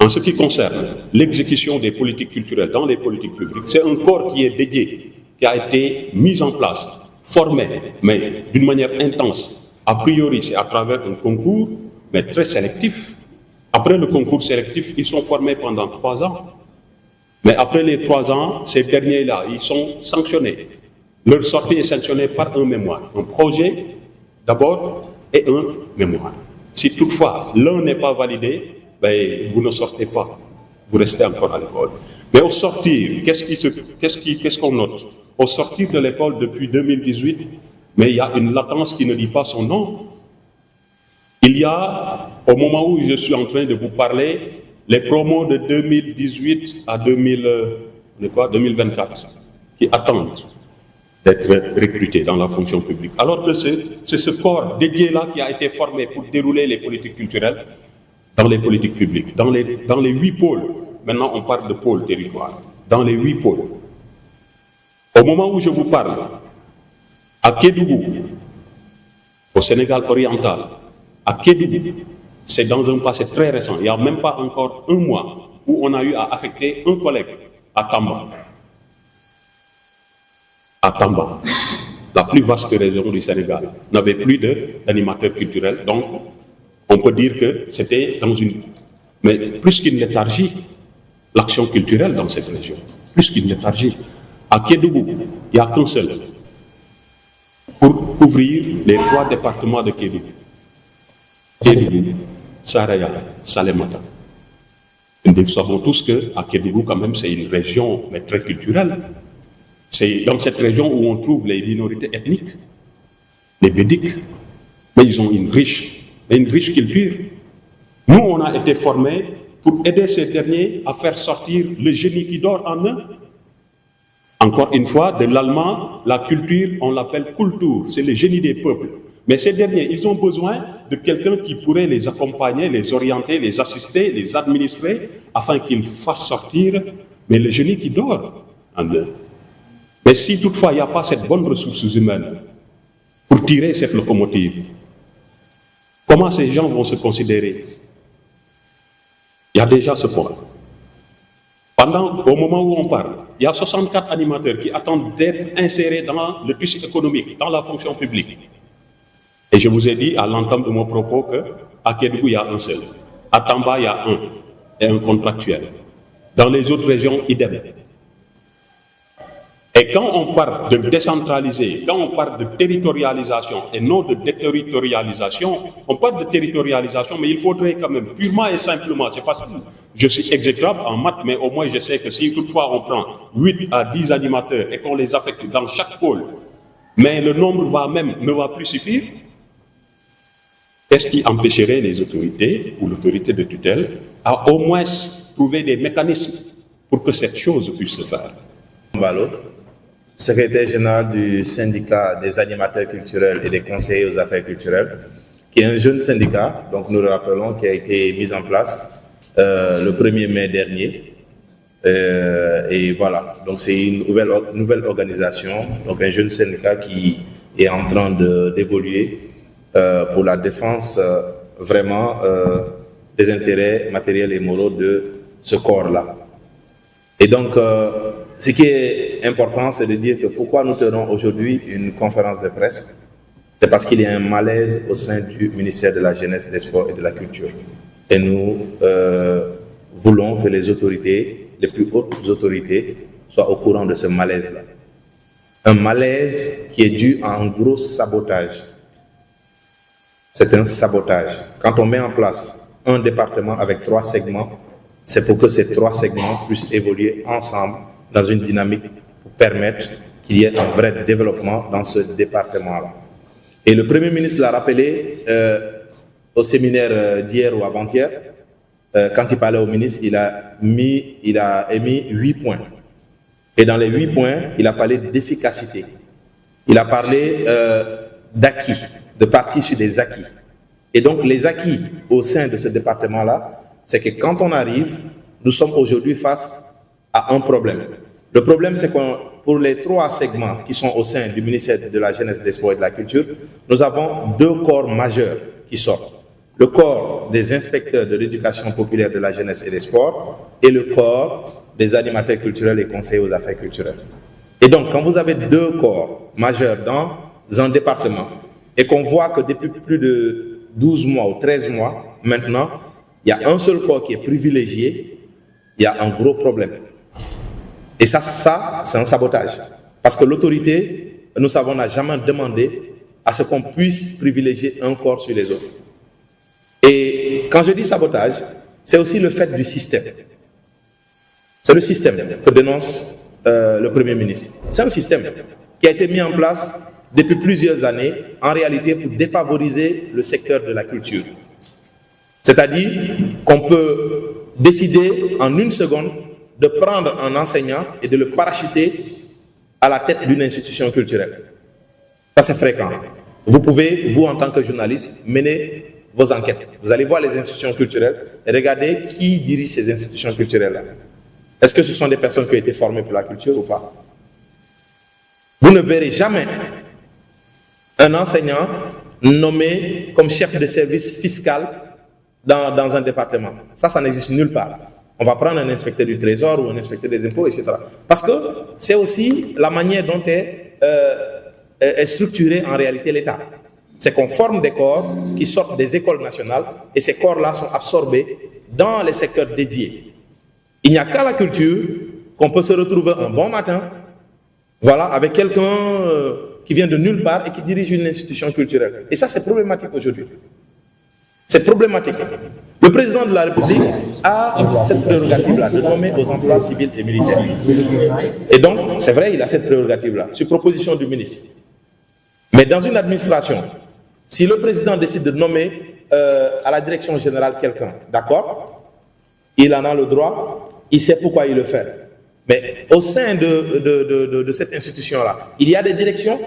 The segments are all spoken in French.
En ce qui concerne l'exécution des politiques culturelles dans les politiques publiques, c'est un corps qui est dédié, qui a été mis en place, formé, mais d'une manière intense. A priori, c'est à travers un concours, mais très sélectif. Après le concours sélectif, ils sont formés pendant 3 ans. Mais après les 3 ans, ces derniers-là, ils sont sanctionnés. Leur sortie est sanctionnée par un mémoire. Un projet, d'abord, et un mémoire. Si toutefois, l'un n'est pas validé, ben, vous ne sortez pas. Vous restez encore à l'école. Mais au sortir, qu'est-ce qu'on note? Au sortir de l'école depuis 2018, mais il y a une latence qui ne dit pas son nom. Il y a, au moment où je suis en train de vous parler, les promos de 2018 à 2024 qui attendent d'être recrutés dans la fonction publique. Alors que c'est ce corps dédié-là qui a été formé pour dérouler les politiques culturelles dans les politiques publiques, dans les 8 pôles. Maintenant, on parle de pôles territoire. Dans les 8 pôles. Au moment où je vous parle, à Kédougou, au Sénégal oriental, à Kédougou, c'est dans un passé très récent, il n'y a même pas encore 1 mois, où on a eu à affecter un collègue à Tamba. À Tamba, la plus vaste région du Sénégal, n'avait plus d'animateurs culturels, donc on peut dire que c'était dans une... Mais plus qu'une léthargie, l'action culturelle dans cette région, plus qu'une léthargie. À Kédougou, il n'y a qu'un seul pour couvrir les 3 départements de Kédougou. Kédougou, Saraya, Salémata. Nous savons tous qu'à Kédougou, quand même, c'est une région mais très culturelle. C'est dans cette région où on trouve les minorités ethniques, les Bédiques, mais ils ont une riche culture. Nous, on a été formés pour aider ces derniers à faire sortir le génie qui dort en eux. Encore une fois, de l'allemand, la culture, on l'appelle Kultur, c'est le génie des peuples. Mais ces derniers, ils ont besoin de quelqu'un qui pourrait les accompagner, les orienter, les assister, les administrer, afin qu'ils fassent sortir mais le génie qui dort en eux. Mais si toutefois il n'y a pas cette bonne ressource humaine pour tirer cette locomotive, comment ces gens vont se considérer? Il y a déjà ce point. Au moment où on parle, il y a 64 animateurs qui attendent d'être insérés dans le tissu économique, dans la fonction publique. Et je vous ai dit à l'entame de mon propos qu'à Kédougou, il y a un seul. À Tamba, il y a un, et un contractuel. Dans les autres régions, idem. Et quand on parle de décentraliser, quand on parle de territorialisation et non de déterritorialisation, on parle de territorialisation, mais il faudrait quand même, purement et simplement, c'est facile. Je suis exécrable en maths, mais au moins je sais que si toutefois on prend 8 à 10 animateurs et qu'on les affecte dans chaque pôle, mais le nombre ne va plus suffire, qu'est-ce qui empêcherait les autorités ou l'autorité de tutelle à au moins trouver des mécanismes pour que cette chose puisse se faire? Mbalo, secrétaire général du syndicat des animateurs culturels et des conseillers aux affaires culturelles, qui est un jeune syndicat, donc nous le rappelons, qui a été mis en place le 1er mai dernier. Et voilà, donc c'est une nouvelle organisation, donc un jeune syndicat qui est en train d'évoluer pour la défense vraiment des intérêts matériels et moraux de ce corps-là. Et donc, ce qui est important, c'est de dire que pourquoi nous tenons aujourd'hui une conférence de presse, c'est parce qu'il y a un malaise au sein du ministère de la Jeunesse, des Sports et de la Culture. Et nous voulons que les autorités, les plus hautes autorités, soient au courant de ce malaise-là. Un malaise qui est dû à un gros sabotage. C'est un sabotage. Quand on met en place un département avec 3 segments, c'est pour que ces 3 segments puissent évoluer ensemble dans une dynamique pour permettre qu'il y ait un vrai développement dans ce département-là. Et le Premier ministre l'a rappelé au séminaire d'hier ou avant-hier, quand il parlait au ministre, il a émis 8 points. Et dans les 8 points, il a parlé d'efficacité. Il a parlé d'acquis, de partir sur des acquis. Et donc les acquis au sein de ce département-là, c'est que quand on arrive, nous sommes aujourd'hui face à un problème. Le problème, c'est que pour les 3 segments qui sont au sein du ministère de la Jeunesse, des Sports et de la Culture, nous avons 2 corps majeurs qui sortent. le corps des inspecteurs de l'éducation populaire, de la jeunesse et des sports et le corps des animateurs culturels et conseillers aux affaires culturelles. Et donc, quand vous avez deux corps majeurs dans un département et qu'on voit que depuis plus de 12 mois ou 13 mois, maintenant, il y a un seul corps qui est privilégié, il y a un gros problème. Et ça c'est un sabotage. Parce que l'autorité, nous savons, n'a jamais demandé à ce qu'on puisse privilégier un corps sur les autres. Et quand je dis sabotage, c'est aussi le fait du système. C'est le système que dénonce le Premier ministre. C'est un système qui a été mis en place depuis plusieurs années, en réalité pour défavoriser le secteur de la culture. C'est-à-dire qu'on peut décider en une seconde de prendre un enseignant et de le parachuter à la tête d'une institution culturelle. Ça, c'est fréquent. Vous pouvez, vous en tant que journaliste, mener vos enquêtes. Vous allez voir les institutions culturelles et regarder qui dirige ces institutions culturelles-là. Est-ce que ce sont des personnes qui ont été formées pour la culture ou pas? Vous ne verrez jamais un enseignant nommé comme chef de service fiscal dans un département. Ça n'existe nulle part. On va prendre un inspecteur du trésor ou un inspecteur des impôts, etc. Parce que c'est aussi la manière dont est structuré en réalité l'État. C'est qu'on forme des corps qui sortent des écoles nationales et ces corps-là sont absorbés dans les secteurs dédiés. Il n'y a qu'à la culture qu'on peut se retrouver un bon matin, voilà, avec quelqu'un qui vient de nulle part et qui dirige une institution culturelle. Et ça, c'est problématique aujourd'hui. C'est problématique. Le président de la République a cette prérogative-là de nommer aux emplois civils et militaires. Et donc, c'est vrai, il a cette prérogative-là, sur proposition du ministre. Mais dans une administration, si le président décide de nommer à la direction générale quelqu'un, d'accord, il en a le droit, il sait pourquoi il le fait. Mais au sein de cette institution-là, il y a des directions.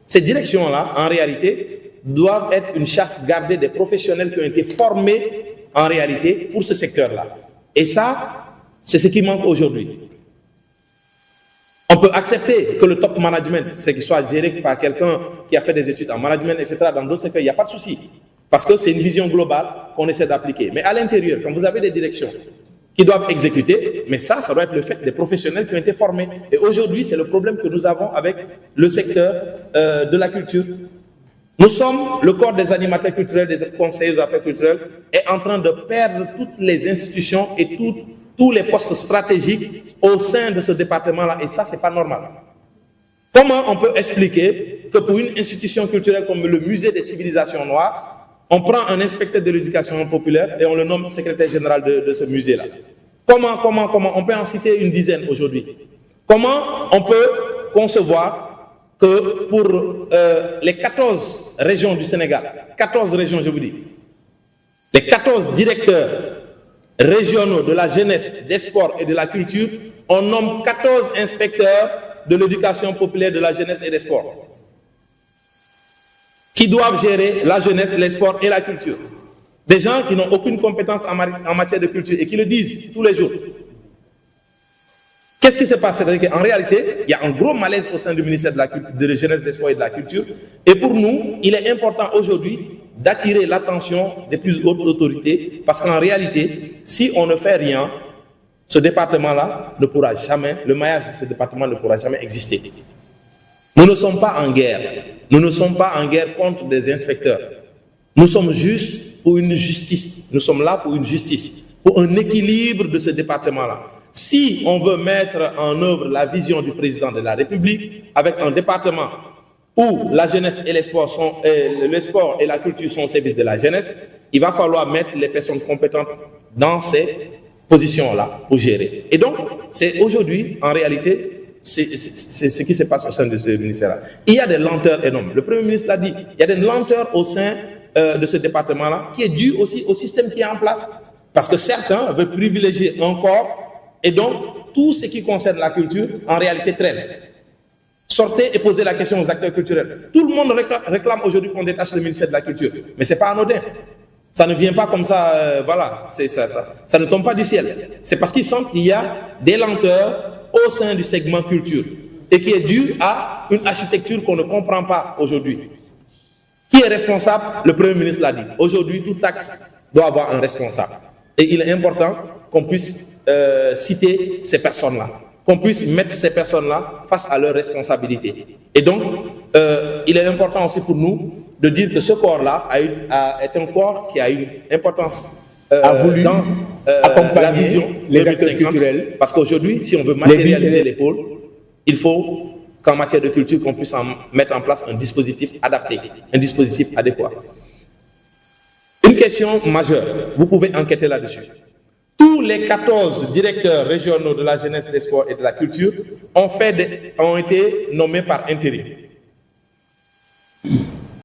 Ces directions-là, en réalité, doivent être une chasse gardée des professionnels qui ont été formés en réalité pour ce secteur-là. Et ça, c'est ce qui manque aujourd'hui. On peut accepter que le top management, c'est qu'il soit géré par quelqu'un qui a fait des études en management, etc. Dans d'autres secteurs, il n'y a pas de souci. Parce que c'est une vision globale qu'on essaie d'appliquer. Mais à l'intérieur, quand vous avez des directions qui doivent exécuter, mais ça doit être le fait des professionnels qui ont été formés. Et aujourd'hui, c'est le problème que nous avons avec le secteur de la culture. Nous sommes, le corps des animateurs culturels, des conseillers aux affaires culturelles, est en train de perdre toutes les institutions et tous les postes stratégiques au sein de ce département-là. Et ça, c'est pas normal. Comment on peut expliquer que pour une institution culturelle comme le Musée des civilisations noires, on prend un inspecteur de l'éducation populaire et on le nomme secrétaire général de ce musée-là? Comment on peut en citer une dizaine aujourd'hui? Comment on peut concevoir que pour les 14 régions du Sénégal, 14 régions je vous dis, les 14 directeurs régionaux de la jeunesse, des sports et de la culture, on nomme 14 inspecteurs de l'éducation populaire, de la jeunesse et des sports, qui doivent gérer la jeunesse, les sports et la culture. Des gens qui n'ont aucune compétence en matière de culture et qui le disent tous les jours. Qu'est-ce qui se passe? C'est-à-dire qu'en réalité, il y a un gros malaise au sein du ministère de la Jeunesse, des Sports et de la Culture. Et pour nous, il est important aujourd'hui d'attirer l'attention des plus hautes autorités parce qu'en réalité, si on ne fait rien, ce département-là ne pourra jamais, le maillage de ce département ne pourra jamais exister. Nous ne sommes pas en guerre. Nous ne sommes pas en guerre contre des inspecteurs. Nous sommes juste pour une justice. Nous sommes là pour une justice, pour un équilibre de ce département-là. Si on veut mettre en œuvre la vision du président de la République avec un département où la jeunesse et les sports sont, le sport et la culture sont au service de la jeunesse, il va falloir mettre les personnes compétentes dans ces positions-là pour gérer. Et donc, c'est aujourd'hui, en réalité, c'est ce qui se passe au sein de ce ministère-là. Il y a des lenteurs énormes. Le Premier ministre l'a dit, il y a des lenteurs au sein de ce département-là qui est dû aussi au système qui est en place. Parce que certains veulent privilégier un corps. Et donc, tout ce qui concerne la culture, en réalité, traîne. Sortez et posez la question aux acteurs culturels. Tout le monde réclame aujourd'hui qu'on détache le ministère de la Culture. Mais ce n'est pas anodin. Ça ne vient pas comme ça, voilà. Ça ne tombe pas du ciel. C'est parce qu'ils sentent qu'il y a des lenteurs au sein du segment culture. Et qui est dû à une architecture qu'on ne comprend pas aujourd'hui. Qui est responsable? Le Premier ministre l'a dit. Aujourd'hui, tout acte doit avoir un responsable. Et il est important qu'on puisse citer ces personnes-là, qu'on puisse mettre ces personnes-là face à leurs responsabilités. Et donc, il est important aussi pour nous de dire que ce corps-là est un corps qui a une importance a voulu dans accompagner la vision les 2050, acteurs culturels. Parce qu'aujourd'hui, si on veut matérialiser les pôles, il faut qu'en matière de culture, qu'on puisse mettre en place un dispositif adapté, un dispositif adéquat. Une question majeure, vous pouvez enquêter là-dessus. Tous les 14 directeurs régionaux de la jeunesse, des sports et de la culture ont été nommés par intérim.